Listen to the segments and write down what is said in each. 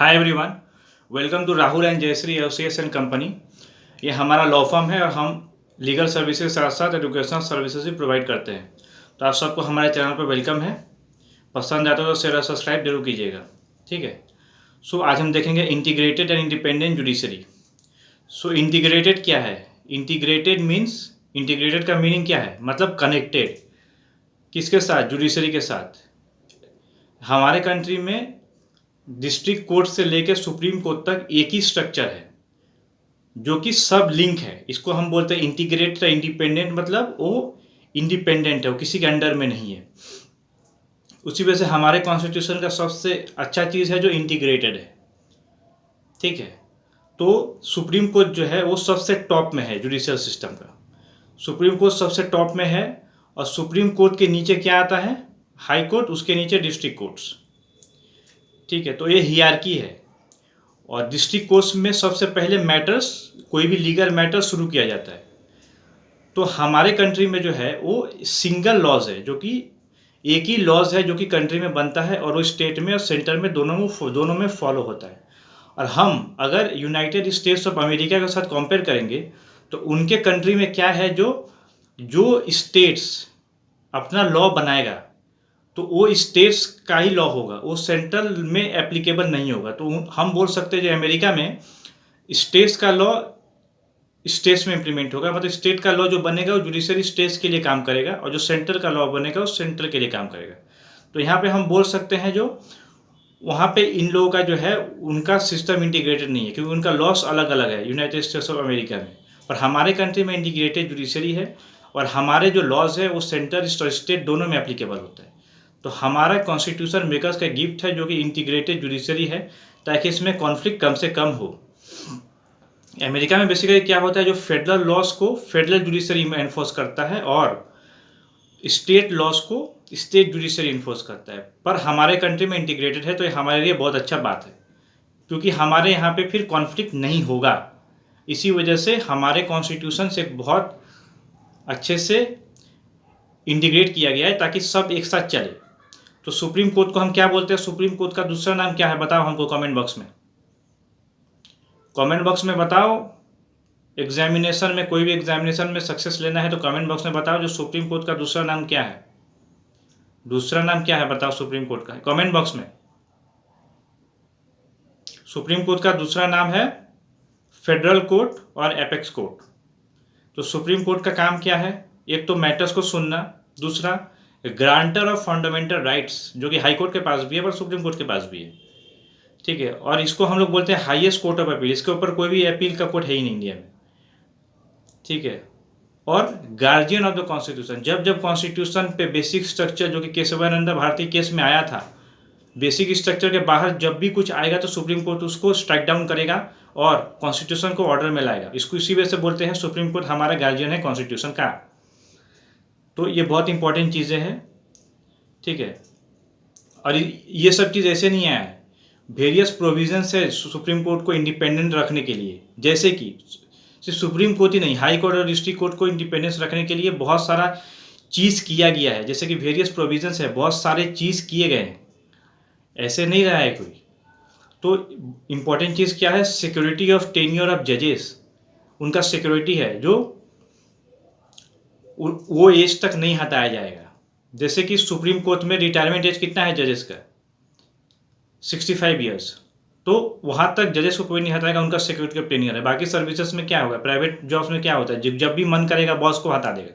Hi everyone, welcome to Rahul and Jayashree associates and company. ये हमारा law firm है और हम लीगल सर्विसेज के साथ साथ एजुकेशनल सर्विसेज भी प्रोवाइड करते हैं। तो आप सबको हमारे चैनल पर वेलकम है। पसंद आता तो शेयर और सब्सक्राइब जरूर कीजिएगा। ठीक है। सो आज हम देखेंगे integrated and independent judiciary. So integrated क्या है? इंटीग्रेटेड मीन्स, इंटीग्रेटेड का मीनिंग क्या है? मतलब कनेक्टेड। किसके साथ? जुडिशरी के साथ। हमारे कंट्री में डिस्ट्रिक्ट कोर्ट से लेकर सुप्रीम कोर्ट तक एक ही स्ट्रक्चर है जो कि सब लिंक है। इसको हम बोलते हैं इंटीग्रेटेड। इंडिपेंडेंट मतलब वो इंडिपेंडेंट है, वो किसी के अंडर में नहीं है। उसी वजह से हमारे कॉन्स्टिट्यूशन का सबसे अच्छा चीज़ है जो इंटीग्रेटेड है। ठीक है। तो सुप्रीम कोर्ट जो है वो सबसे टॉप में है जुडिशियल सिस्टम का। सुप्रीम कोर्ट सबसे टॉप में है और सुप्रीम कोर्ट के नीचे क्या आता है? हाई कोर्ट, उसके नीचे डिस्ट्रिक्ट कोर्ट्स। ठीक है। तो ये हियरकी है। और डिस्ट्रिक्ट कोर्ट्स में सबसे पहले मैटर्स, कोई भी लीगल मैटर शुरू किया जाता है। तो हमारे कंट्री में जो है वो सिंगल लॉज है, जो कि एक ही लॉज है जो कि कंट्री में बनता है और वो स्टेट में और सेंटर में दोनों में फॉलो होता है। और हम अगर यूनाइटेड स्टेट्स ऑफ अमेरिका के साथ कंपेयर करेंगे तो उनके कंट्री में क्या है, जो स्टेट्स अपना लॉ बनाएगा तो वो स्टेट्स का ही लॉ होगा, वो सेंट्रल में एप्लीकेबल नहीं होगा। तो हम बोल सकते हैं जो अमेरिका में स्टेट्स का लॉ स्टेट्स में इम्प्लीमेंट होगा, मतलब स्टेट का लॉ जो बनेगा वो जुडिशरी स्टेट्स के लिए काम करेगा और जो सेंट्रल का लॉ बनेगा वो सेंट्रल के लिए काम करेगा। तो यहाँ पे हम बोल सकते हैं जो वहाँ पे इन लोगों का जो है उनका सिस्टम इंटीग्रेटेड नहीं है, क्योंकि उनका लॉस अलग अलग है यूनाइटेड स्टेट्स ऑफ अमेरिका में। और हमारे कंट्री में इंटीग्रेटेड जुडिशरी है और हमारे जो लॉज है वो सेंट्रल और स्टेट दोनों में एप्लीकेबल होता है। तो हमारा कॉन्स्टिट्यूशन मेकर्स का गिफ्ट है जो कि इंटीग्रेटेड जुडिशरी है, ताकि इसमें कॉन्फ्लिक्ट कम से कम हो। अमेरिका में बेसिकली क्या होता है, जो फेडरल लॉज को फेडरल जुडिशरी में एनफोर्स करता है और स्टेट लॉज को स्टेट जुडिशरी इन्फोर्स करता है। पर हमारे कंट्री में इंटीग्रेटेड है तो ये हमारे लिए बहुत अच्छा बात है, क्योंकि हमारे यहाँ पे फिर कॉन्फ्लिक्ट नहीं होगा। इसी वजह से हमारे कॉन्स्टिट्यूशन से बहुत अच्छे से इंटीग्रेट किया गया है ताकि सब एक साथ चले। तो सुप्रीम कोर्ट को हम क्या बोलते हैं? सुप्रीम कोर्ट का दूसरा नाम क्या है बताओ हमको कमेंट बॉक्स में। कमेंट बॉक्स में बताओ। एग्जामिनेशन में, कोई भी एग्जामिनेशन में सक्सेस लेना है तो कमेंट बॉक्स में बताओ जो सुप्रीम कोर्ट का दूसरा नाम क्या है। दूसरा नाम क्या है बताओ सुप्रीम कोर्ट का, कमेंट बॉक्स में। सुप्रीम कोर्ट का दूसरा नाम है फेडरल कोर्ट और एपेक्स कोर्ट। तो सुप्रीम कोर्ट का काम क्या है? एक तो मैटर्स को सुनना, दूसरा ग्रांटर ऑफ फंडामेंटल राइट्स, जो कि हाई कोर्ट के पास भी है पर सुप्रीम कोर्ट के पास भी है। ठीक है। और इसको हम लोग बोलते हैं हाईएस्ट कोर्ट ऑफ अपील। इसके ऊपर कोई भी अपील का कोर्ट है ही नहीं इंडिया में। ठीक है। और गार्जियन ऑफ द कॉन्स्टिट्यूशन, जब जब कॉन्स्टिट्यूशन पे बेसिक स्ट्रक्चर जो कि केशवानंद भारती केस में आया था, बेसिक स्ट्रक्चर के बाहर जब भी कुछ आएगा तो सुप्रीम कोर्ट उसको स्ट्राइक डाउन करेगा और कॉन्स्टिट्यूशन को ऑर्डर में लाएगा। इसको इसी वजह से बोलते हैं सुप्रीम कोर्ट हमारा गार्जियन है कॉन्स्टिट्यूशन का। तो ये बहुत इंपॉर्टेंट चीज़ें हैं। ठीक है। और ये सब चीज़ ऐसे नहीं आया है, वेरियस प्रोविजंस है सुप्रीम कोर्ट को इंडिपेंडेंट रखने के लिए। जैसे कि सिर्फ सुप्रीम कोर्ट ही नहीं, हाई कोर्ट और डिस्ट्रिक्ट कोर्ट को इंडिपेंडेंस रखने के लिए बहुत सारा चीज़ किया गया है। जैसे कि वेरियस प्रोविजंस है, बहुत सारे चीज़ किए गए हैं, ऐसे नहीं रहा है कोई। तो इम्पोर्टेंट चीज़ क्या है? सिक्योरिटी ऑफ टेन्योर ऑफ जजेस। उनका सिक्योरिटी है जो वो एज तक नहीं हटाया जाएगा। जैसे कि सुप्रीम कोर्ट में रिटायरमेंट एज कितना है जजेस का? 65 ईयर्स। तो वहाँ तक जजेस को कोई नहीं हटाएगा, उनका सिक्योरिटी ऑफ टेन्योर है। बाकी सर्विसेज में क्या होगा? प्राइवेट जॉब्स में क्या होता है, जब भी मन करेगा बॉस को हटा देगा,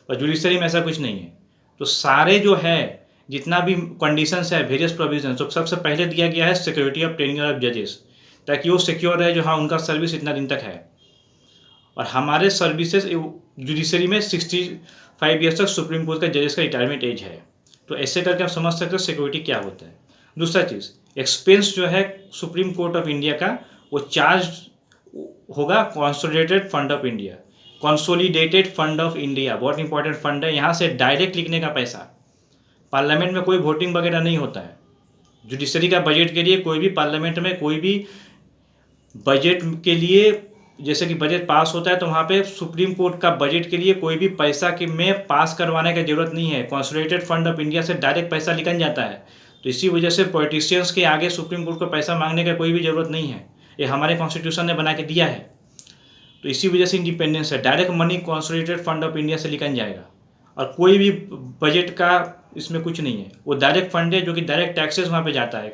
और जुडिशरी में ऐसा कुछ नहीं है। तो सारे जो है जितना भी कंडीशंस है, वेरियस प्रोविजन, तो सबसे पहले दिया गया है सिक्योरिटी ऑफ टेन्योर ऑफ जजेस, ताकि वो सिक्योर है जो हाँ उनका सर्विस इतना दिन तक है। और हमारे सर्विसेज जुडिशरी में 65 ईयर्स तक सुप्रीम कोर्ट का जजेस का रिटायरमेंट एज है। तो ऐसे करके आप समझ सकते हो सिक्योरिटी क्या होता है। दूसरा चीज़, एक्सपेंस जो है सुप्रीम कोर्ट ऑफ इंडिया का, वो चार्ज होगा consolidated fund of India. Consolidated fund of India बहुत इंपॉर्टेंट फंड है। यहाँ से डायरेक्ट लिखने का पैसा, पार्लियामेंट में कोई वोटिंग वगैरह नहीं होता है। जुडिशरी का बजट के लिए कोई भी पार्लियामेंट में कोई भी बजट के लिए, जैसे कि बजट पास होता है तो वहाँ पे सुप्रीम कोर्ट का बजट के लिए कोई भी पैसा के में पास करवाने की जरूरत नहीं है। कंसोलिडेटेड फंड ऑफ इंडिया से डायरेक्ट पैसा निकल जाता है। तो इसी वजह से पॉलिटिशियंस के आगे सुप्रीम कोर्ट को पैसा मांगने का कोई भी ज़रूरत नहीं है, ये हमारे कॉन्स्टिट्यूशन ने बना के दिया है। तो इसी वजह से इंडिपेंडेंस है। Direct money consolidated fund of India से निकल जाएगा और कोई भी बजट का इसमें कुछ नहीं है, वो डायरेक्ट फंड है जो कि डायरेक्ट टैक्सेस वहाँ पे जाता है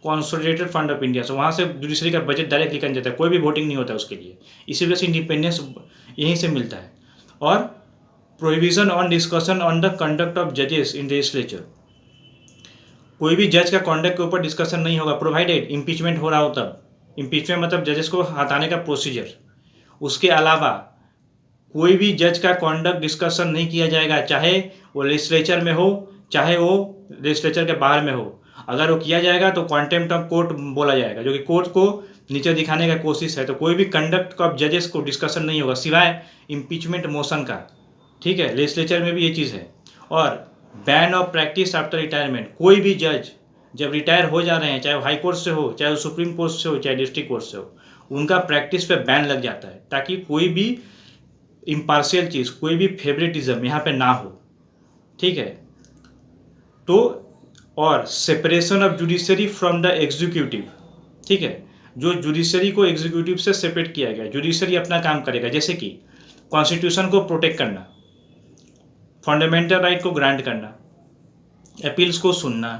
कंसोलिडेटेड फंड ऑफ इंडिया से, वहाँ से जुडिशरी का बजट डायरेक्ट निकल जाता है, कोई भी वोटिंग नहीं होता है उसके लिए। इसी वजह से इंडिपेंडेंस यहीं से मिलता है। और prohibition on discussion on the conduct of जजेस इन लेजिस्लेचर, कोई भी जज का कॉन्डक्ट के ऊपर डिस्कशन नहीं होगा, प्रोवाइडेड इम्पीचमेंट हो रहा हो तब। इम्पीचमेंट मतलब जजेस को हटाने का प्रोसीजर। उसके अलावा कोई भी जज का कॉन्डक्ट डिस्कशन नहीं किया जाएगा, चाहे वो लेजिस्लेचर में हो चाहे वो लेजिस्लेचर के बाहर में हो। अगर वो किया जाएगा तो कॉन्टेम्प्ट ऑफ कोर्ट बोला जाएगा, जो कि कोर्ट को नीचे दिखाने का कोशिश है। तो कोई भी कंडक्ट ऑफ जजेस को डिस्कशन नहीं होगा सिवाय इम्पीचमेंट मोशन का, ठीक है। लेजिस्लेचर में भी ये चीज़ है। और ban of practice after retirement, कोई भी जज जब रिटायर हो जा रहे हैं, चाहे वो हाई कोर्ट से हो, चाहे वो सुप्रीम कोर्ट से हो, चाहे डिस्ट्रिक्ट कोर्ट से हो, उनका प्रैक्टिस पे बैन लग जाता है, ताकि कोई भी इम्पार्शियल चीज़, कोई भी फेवरेटिज्म यहाँ पे ना हो, ठीक है। तो और separation of judiciary from the executive, ठीक है। जो जुडिशरी को एग्जीक्यूटिव से सेपरेट किया गया, जुडिशरी अपना काम करेगा, जैसे कि कॉन्स्टिट्यूशन को प्रोटेक्ट करना, फंडामेंटल राइट को ग्रांट करना, अपील्स को सुनना,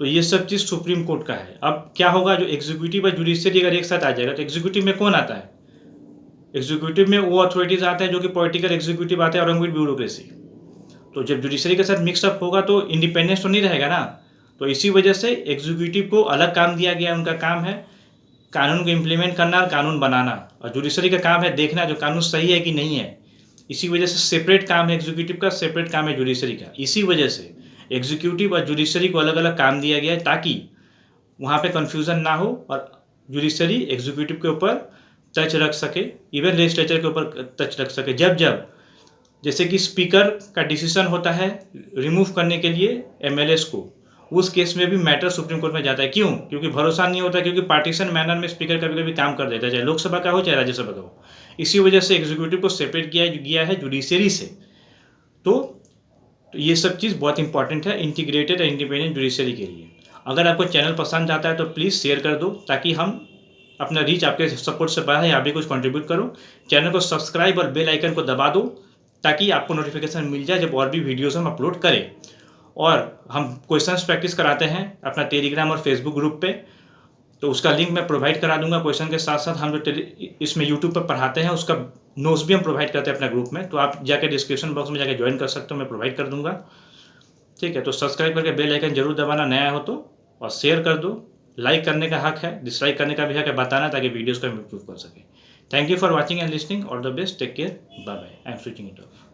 तो ये सब चीज़ सुप्रीम कोर्ट का है। अब क्या होगा, जो एग्जीक्यूटिव और जुडिशरी अगर एक साथ आ जाएगा तो एग्जीक्यूटिव में कौन आता है? एग्जीक्यूटिव में वो अथॉरिटीज आते हैं जो कि पॉलिटिकल एग्जीक्यूटिव आते हैं और विद ब्यूरोक्रेसी। तो जब जुडिशरी के साथ मिक्सअप होगा तो इंडिपेंडेंस तो नहीं रहेगा ना। तो इसी वजह से एग्जीक्यूटिव को अलग काम दिया गया, उनका काम है कानून को इम्प्लीमेंट करना और कानून बनाना, और जुडिशरी का काम है देखना जो कानून सही है कि नहीं है। इसी वजह से सेपरेट काम है एग्जीक्यूटिव का, सेपरेट काम है जुडिशरी का। इसी वजह से एग्जीक्यूटिव और जुडिशरी को अलग अलग काम दिया गया है, ताकि वहाँ पे कन्फ्यूज़न ना हो और जुडिशरी एग्जीक्यूटिव के ऊपर टच रख सके, इवन लेजिस्लेचर के ऊपर टच रख सके। जब जब जैसे कि स्पीकर का डिसीजन होता है रिमूव करने के लिए एमएलएस को, उस केस में भी मैटर सुप्रीम कोर्ट में जाता है। क्यों? क्योंकि भरोसा नहीं होता, क्योंकि पार्टीशन मैनर में स्पीकर कभी कभी काम कर देता है, चाहे लोकसभा का हो चाहे राज्यसभा का हो। इसी वजह से एग्जीक्यूटिव को सेपरेट किया गया है जुडिशरी से। तो ये सब चीज़ बहुत इंपॉर्टेंट है इंटीग्रेटेड और इंडिपेंडेंट जुडिशरी के लिए। अगर आपको चैनल पसंद आता है तो प्लीज़ शेयर कर दो, ताकि हम अपना रीच आपके सपोर्ट से बढ़ा है, आप भी कुछ कंट्रीब्यूट करो। चैनल को सब्सक्राइब और बेल आइकन को दबा दो, ताकि आपको नोटिफिकेशन मिल जाए जब और भी वीडियोस हम अपलोड करें। और हम क्वेश्चंस प्रैक्टिस कराते हैं अपना टेलीग्राम और फेसबुक ग्रुप पे, तो उसका लिंक मैं प्रोवाइड करा दूंगा। क्वेश्चन के साथ साथ हम जो इसमें यूट्यूब पर पढ़ाते हैं उसका नोट्स भी हम प्रोवाइड करते हैं अपने ग्रुप में, तो आप जाकर डिस्क्रिप्शन बॉक्स में जाकर ज्वाइन कर सकते हो, मैं प्रोवाइड कर दूंगा, ठीक है। तो सब्सक्राइब करके बेल आइकन जरूर दबाना नया हो तो, और शेयर कर दो। लाइक करने का हक है, डिसलाइक करने का भी हक है, बताना, ताकि वीडियोज़ को हम इम्प्रूव कर सकें। Thank you for watching and listening. All the best, take care, bye bye. I am switching it of.